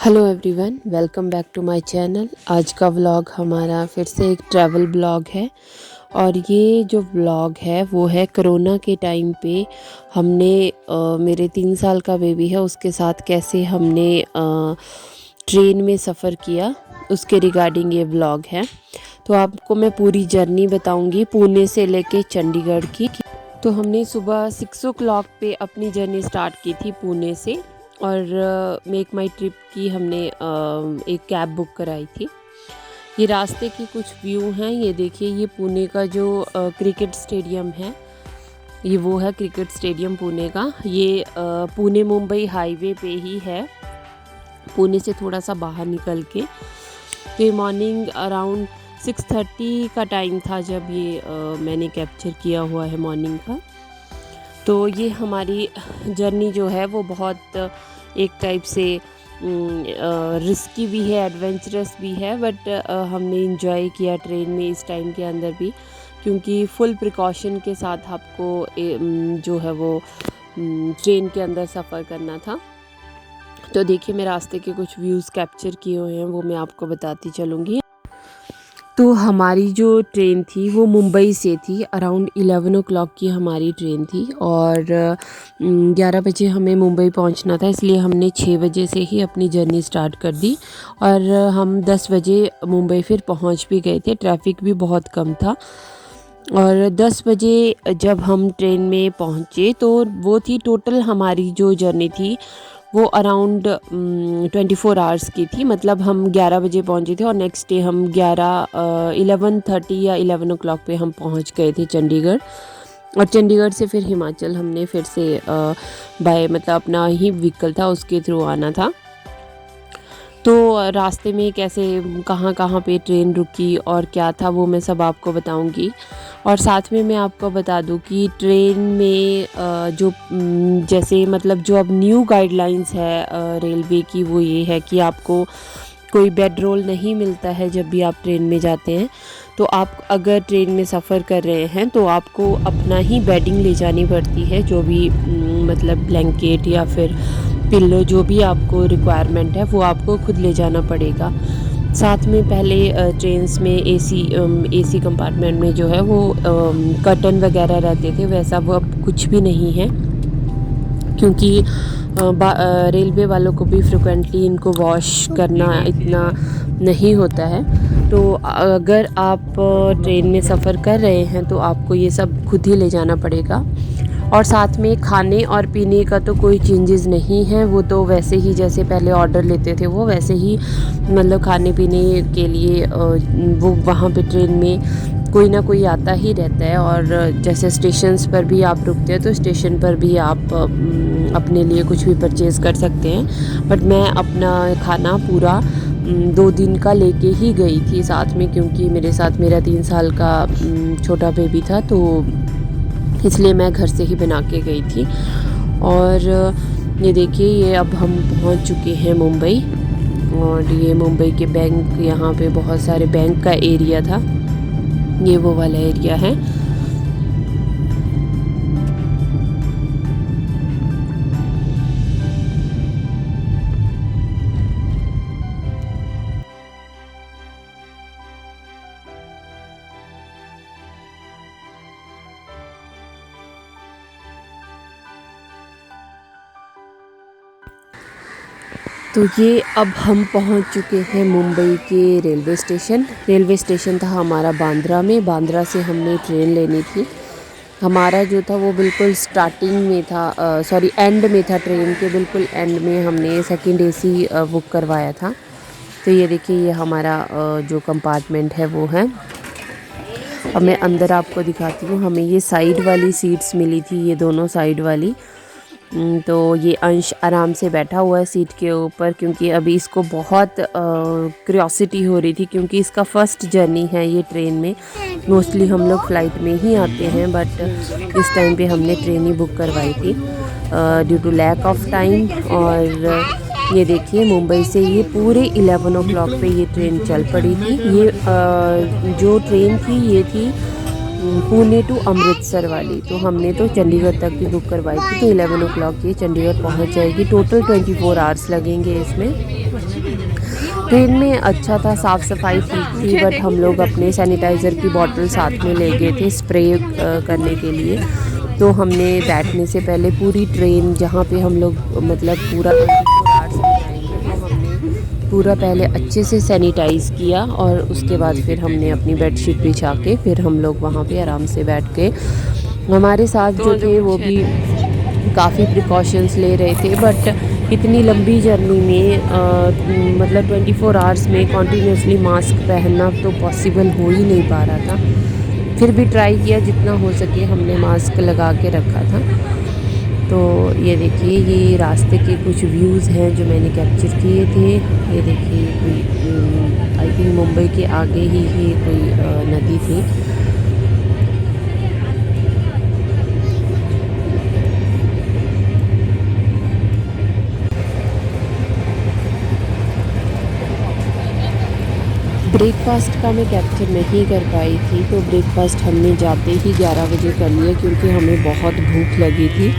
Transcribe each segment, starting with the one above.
Hello everyone, welcome back to my channel. आज का vlog हमारा फिर से एक ट्रैवल ब्लॉग है और ये जो व्लॉग है वो है कोरोना के टाइम पे हमने मेरे 3 साल का बेबी है उसके साथ कैसे हमने ट्रेन में सफ़र किया उसके रिगार्डिंग ये व्लॉग है। तो आपको मैं पूरी जर्नी बताऊंगी पुणे से लेके चंडीगढ़ की। तो हमने सुबह 6 o'clock पे अपनी जर्नी स्टार्ट की थी पुणे से और मेक माई ट्रिप की हमने एक कैब बुक कराई थी। ये रास्ते की कुछ व्यू हैं, ये देखिए। ये पुणे का जो क्रिकेट स्टेडियम है, ये वो है क्रिकेट स्टेडियम पुणे का। ये पुणे मुंबई हाईवे पे ही है, पुणे से थोड़ा सा बाहर निकल के। तो ये मॉर्निंग अराउंड 6:30 का टाइम था जब ये मैंने कैप्चर किया हुआ है मॉर्निंग का। तो ये हमारी जर्नी जो है वो बहुत एक टाइप से रिस्की भी है, एडवेंचरस भी है, बट हमने इंजॉय किया ट्रेन में इस टाइम के अंदर भी, क्योंकि फुल प्रिकॉशन के साथ आपको जो है वो ट्रेन के अंदर सफ़र करना था। तो देखिए, मैं रास्ते के कुछ व्यूज़ कैप्चर किए हुए हैं, वो मैं आपको बताती चलूँगी। तो हमारी जो ट्रेन थी वो मुंबई से थी, अराउंड 11 o'clock की हमारी ट्रेन थी और 11 बजे हमें मुंबई पहुंचना था, इसलिए हमने 6 बजे से ही अपनी जर्नी स्टार्ट कर दी और हम 10 बजे मुंबई फिर पहुंच भी गए थे। ट्रैफिक भी बहुत कम था और 10 बजे जब हम ट्रेन में पहुंचे तो वो थी टोटल हमारी जो जर्नी थी वो अराउंड 24 आवर्स की थी। मतलब हम 11 बजे पहुंचे थे और नेक्स्ट डे हम 11:30 या 11 o'clock पे हम पहुंच गए थे चंडीगढ़। और चंडीगढ़ से फिर हिमाचल हमने फिर से बाय मतलब अपना ही व्हीकल था उसके थ्रू आना था। तो रास्ते में कैसे कहाँ कहाँ पे ट्रेन रुकी और क्या था वो मैं सब आपको बताऊंगी। और साथ में मैं आपको बता दूं कि ट्रेन में जो जैसे मतलब जो अब न्यू गाइडलाइंस है रेलवे की, वो ये है कि आपको कोई बेड रोल नहीं मिलता है जब भी आप ट्रेन में जाते हैं। तो आप अगर ट्रेन में सफ़र कर रहे हैं तो आपको अपना ही बेडिंग ले जानी पड़ती है, जो भी मतलब ब्लैंकेट या फिर पिल्लो जो भी आपको रिक्वायरमेंट है वो आपको खुद ले जाना पड़ेगा। साथ में पहले ट्रेन्स में एसी कंपार्टमेंट में जो है वो कर्टन वगैरह रहते थे, वैसा वो अब कुछ भी नहीं है, क्योंकि रेलवे वालों को भी फ्रिक्वेंटली इनको वॉश करना इतना नहीं होता है। तो अगर आप ट्रेन में सफ़र कर रहे हैं तो आपको ये सब खुद ही ले जाना पड़ेगा। और साथ में खाने और पीने का तो कोई चेंजेस नहीं है, वो तो वैसे ही जैसे पहले ऑर्डर लेते थे वो वैसे ही, मतलब खाने पीने के लिए वो वहाँ पे ट्रेन में कोई ना कोई आता ही रहता है। और जैसे स्टेशंस पर भी आप रुकते हैं तो स्टेशन पर भी आप अपने लिए कुछ भी परचेज़ कर सकते हैं। बट मैं अपना खाना पूरा 2 दिन का लेके ही गई थी साथ में, क्योंकि मेरे साथ मेरा 3 साल का छोटा बेबी था, तो इसलिए मैं घर से ही बना के गई थी। और ये देखिए, ये अब हम पहुंच चुके हैं मुंबई और ये मुंबई के बैंक, यहाँ पे बहुत सारे बैंक का एरिया था, ये वो वाला एरिया है। तो ये अब हम पहुंच चुके हैं मुंबई के रेलवे स्टेशन। रेलवे स्टेशन था हमारा बांद्रा में, बांद्रा से हमने ट्रेन लेनी थी। हमारा जो था वो बिल्कुल स्टार्टिंग में था, सॉरी एंड में था, ट्रेन के बिल्कुल एंड में हमने सेकंड एसी बुक करवाया था। तो ये देखिए, ये हमारा जो कंपार्टमेंट है वो है। अब मैं अंदर आपको दिखाती हूँ। हमें ये साइड वाली सीट्स मिली थी, ये दोनों साइड वाली। तो ये अंश आराम से बैठा हुआ है सीट के ऊपर, क्योंकि अभी इसको बहुत क्यूरियोसिटी हो रही थी, क्योंकि इसका फर्स्ट जर्नी है ये ट्रेन में। मोस्टली हम लोग फ़्लाइट में ही आते हैं, बट इस टाइम पे हमने ट्रेन ही बुक करवाई थी due to lack of time. और ये देखिए, मुंबई से ये पूरे 11 o'clock पे ये ट्रेन चल पड़ी थी। ये जो ट्रेन थी ये थी पुणे टू अमृतसर वाली, तो हमने तो चंडीगढ़ तक की बुक करवाई थी, तो 11 o'clock ये चंडीगढ़ पहुंच जाएगी। टोटल 24 आवर्स लगेंगे इसमें। ट्रेन में अच्छा था, साफ़ सफाई ठीक थी, बट हम लोग अपने सैनिटाइज़र की बॉटल साथ में ले गए थे स्प्रे करने के लिए। तो हमने बैठने से पहले पूरी ट्रेन जहाँ पे हम लोग मतलब पूरा 24 आवर्स में जाएंगे, तो हमने पूरा पहले अच्छे से सैनिटाइज़ किया और उसके बाद फिर हमने अपनी बेडशीट बिछा के फिर हम लोग वहाँ पे आराम से बैठ के, हमारे साथ जो थे वो भी काफ़ी प्रिकॉशंस ले रहे थे, बट इतनी लंबी जर्नी में मतलब 24 आवर्स में कॉन्टीन्यूसली मास्क पहनना तो पॉसिबल हो ही नहीं पा रहा था। फिर भी ट्राई किया, जितना हो सके हमने मास्क लगा के रखा था। तो ये देखिए, ये रास्ते के कुछ व्यूज़ हैं जो मैंने कैप्चर किए थे। ये देखिए, कोई आई थिंक मुंबई के आगे ही ये कोई नदी थी। ब्रेकफास्ट का मैं कैप्चर नहीं कर पाई थी, तो ब्रेकफास्ट हमने जाते ही 11 बजे कर लिया क्योंकि हमें बहुत भूख लगी थी।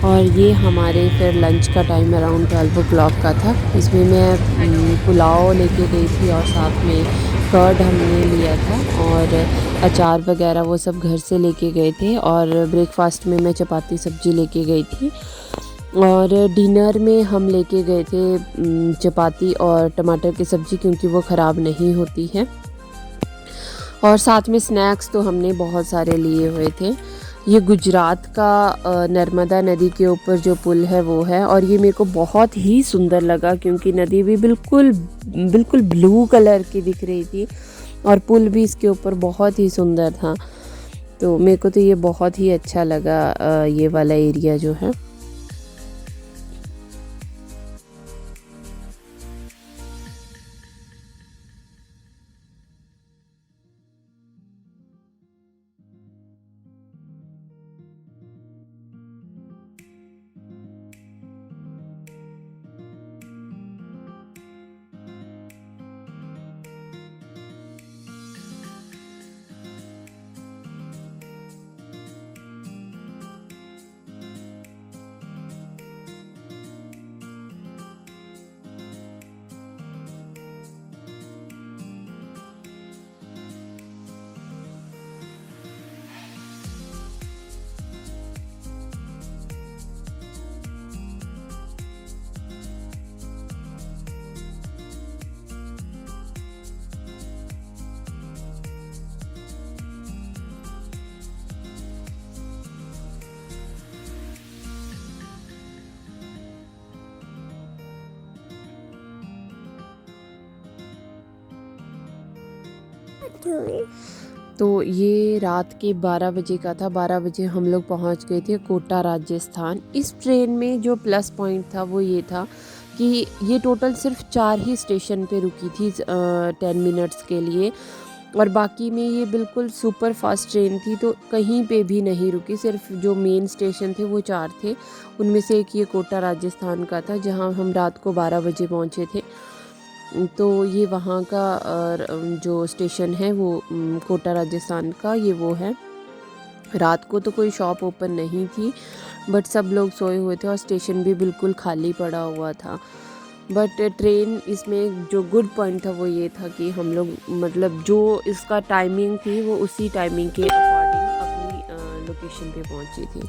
और ये हमारे फिर लंच का टाइम अराउंड 12 o'clock का था। इसमें मैं पुलाव लेके गई थी और साथ में कर्ड हमने लिया था और अचार वगैरह वो सब घर से लेके गए थे। और ब्रेकफास्ट में मैं चपाती सब्ज़ी लेके गई थी और डिनर में हम लेके गए थे चपाती और टमाटर की सब्ज़ी, क्योंकि वो ख़राब नहीं होती है। और साथ में स्नैक्स तो हमने बहुत सारे लिए हुए थे। ये गुजरात का नर्मदा नदी के ऊपर जो पुल है वो है, और ये मेरे को बहुत ही सुंदर लगा क्योंकि नदी भी बिल्कुल बिल्कुल ब्लू कलर की दिख रही थी और पुल भी इसके ऊपर बहुत ही सुंदर था। तो मेरे को तो ये बहुत ही अच्छा लगा ये वाला एरिया जो है। तो ये रात के 12 बजे का था। 12 बजे हम लोग पहुंच गए थे कोटा राजस्थान। इस ट्रेन में जो प्लस पॉइंट था वो ये था कि ये टोटल सिर्फ 4 ही स्टेशन पे रुकी थी 10 मिनट्स के लिए, और बाकी में ये बिल्कुल सुपर फास्ट ट्रेन थी, तो कहीं पे भी नहीं रुकी। सिर्फ जो मेन स्टेशन थे वो 4 थे, उनमें से एक ये कोटा राजस्थान का था जहाँ हम रात को 12 बजे पहुँचे थे। तो ये वहाँ का जो स्टेशन है वो कोटा राजस्थान का ये वो है। रात को तो कोई शॉप ओपन नहीं थी, बट सब लोग सोए हुए थे और स्टेशन भी बिल्कुल खाली पड़ा हुआ था। बट ट्रेन इसमें जो गुड पॉइंट था वो ये था कि हम लोग मतलब जो इसका टाइमिंग थी वो उसी टाइमिंग के अकॉर्डिंग अपनी लोकेशन पे पहुंची थी।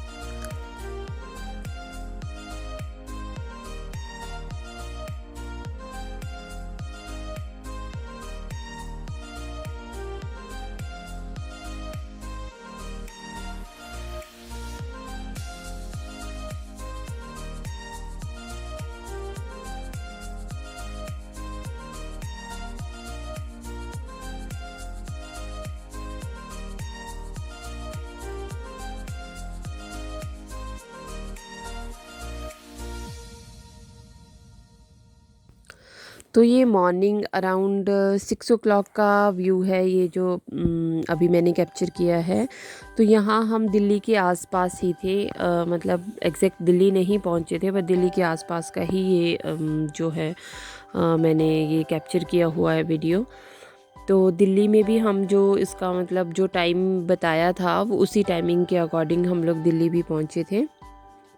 तो ये मॉर्निंग अराउंड 6 o'clock का व्यू है, ये जो अभी मैंने कैप्चर किया है। तो यहाँ हम दिल्ली के आसपास ही थे, मतलब एग्जैक्ट दिल्ली नहीं पहुँचे थे, पर दिल्ली के आसपास का ही ये जो है मैंने ये कैप्चर किया हुआ है वीडियो। तो दिल्ली में भी हम जो इसका मतलब जो टाइम बताया था वो उसी टाइमिंग के अकॉर्डिंग हम लोग दिल्ली भी पहुँचे थे।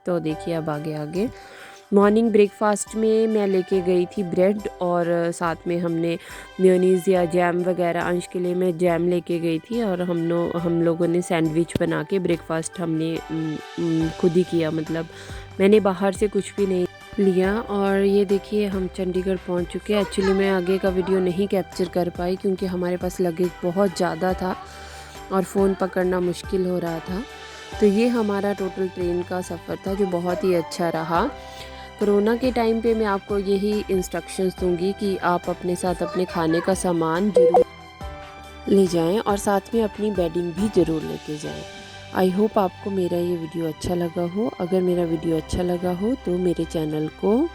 तो देखिए अब आगे आगे मॉर्निंग ब्रेकफास्ट में मैं लेके गई थी ब्रेड और साथ में हमने मेयोनीज़ या जैम वगैरह, अंश के लिए मैं जैम लेके गई थी और हम लोगों ने सैंडविच बना के ब्रेकफास्ट हमने खुद ही किया, मतलब मैंने बाहर से कुछ भी नहीं लिया। और ये देखिए हम चंडीगढ़ पहुंच चुके हैं। एक्चुअली मैं आगे का वीडियो नहीं कैप्चर कर पाई क्योंकि हमारे पास लगेज बहुत ज़्यादा था और फ़ोन पकड़ना मुश्किल हो रहा था। तो ये हमारा टोटल ट्रेन का सफ़र था जो बहुत ही अच्छा रहा। कोरोना के टाइम पे मैं आपको यही इंस्ट्रक्शंस दूंगी कि आप अपने साथ अपने खाने का सामान ज़रूर ले जाएं और साथ में अपनी बेडिंग भी ज़रूर लेके जाएं। आई होप आपको मेरा ये वीडियो अच्छा लगा हो। अगर मेरा वीडियो अच्छा लगा हो तो मेरे चैनल को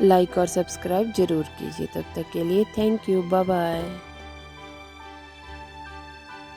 लाइक और सब्सक्राइब ज़रूर कीजिए। तब तक के लिए थैंक यू, बाय बाय।